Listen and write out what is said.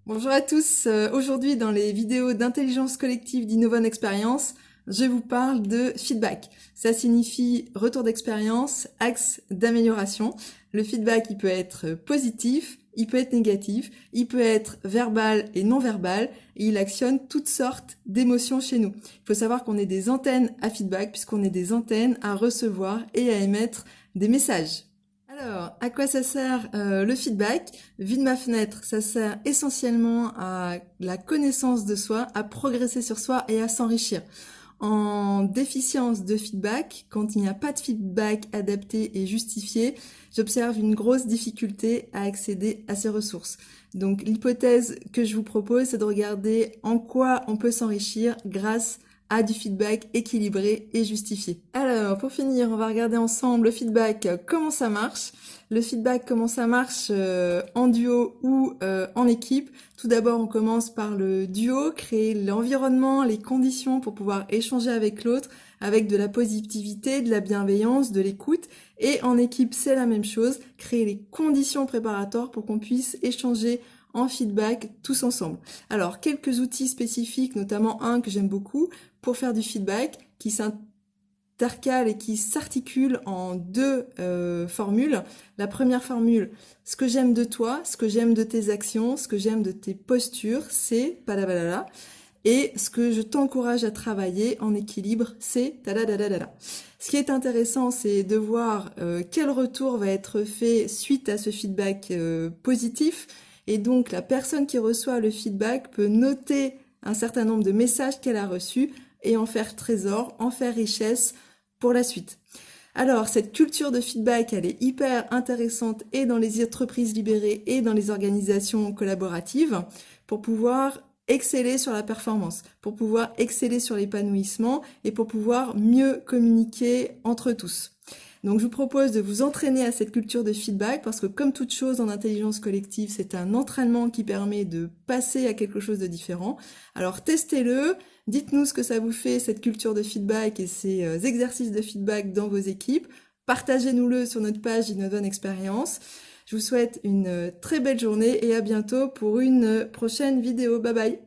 Bonjour à tous, aujourd'hui dans les vidéos d'intelligence collective d'Innovon Experience, je vous parle de feedback. Ça signifie retour d'expérience, axe d'amélioration. Le feedback, il peut être positif, il peut être négatif, il peut être verbal et non verbal, et il actionne toutes sortes d'émotions chez nous. Il faut savoir qu'on est des antennes à feedback, puisqu'on est des antennes à recevoir et à émettre des messages. Alors, à quoi ça sert le feedback? Vu de ma fenêtre, ça sert essentiellement à la connaissance de soi, à progresser sur soi et à s'enrichir. En déficience de feedback, quand il n'y a pas de feedback adapté et justifié, j'observe une grosse difficulté à accéder à ces ressources. Donc l'hypothèse que je vous propose, c'est de regarder en quoi on peut s'enrichir grâce à du feedback équilibré et justifié. Alors, pour finir, on va regarder ensemble le feedback, comment ça marche. Le feedback, comment ça marche en duo ou en équipe. Tout d'abord, on commence par le duo, créer l'environnement, les conditions pour pouvoir échanger avec l'autre, avec de la positivité, de la bienveillance, de l'écoute. Et en équipe, c'est la même chose, créer les conditions préparatoires pour qu'on puisse échanger en feedback tous ensemble. Alors, quelques outils spécifiques, notamment un que j'aime beaucoup, pour faire du feedback, qui s'intercale et qui s'articule en deux formules. La première formule, ce que j'aime de toi, ce que j'aime de tes actions, ce que j'aime de tes postures, c'est palabalala. Et ce que je t'encourage à travailler en équilibre, c'est tadadadadada. Ce qui est intéressant, c'est de voir quel retour va être fait suite à ce feedback positif. Et donc, la personne qui reçoit le feedback peut noter un certain nombre de messages qu'elle a reçus et en faire trésor, en faire richesse pour la suite. Alors, cette culture de feedback, elle est hyper intéressante et dans les entreprises libérées et dans les organisations collaboratives pour pouvoir exceller sur la performance, pour pouvoir exceller sur l'épanouissement et pour pouvoir mieux communiquer entre tous. Donc je vous propose de vous entraîner à cette culture de feedback parce que comme toute chose en intelligence collective, c'est un entraînement qui permet de passer à quelque chose de différent. Alors testez-le, dites-nous ce que ça vous fait cette culture de feedback et ces exercices de feedback dans vos équipes. Partagez-nous-le sur notre page Innovon Experience. Je vous souhaite une très belle journée et à bientôt pour une prochaine vidéo. Bye bye!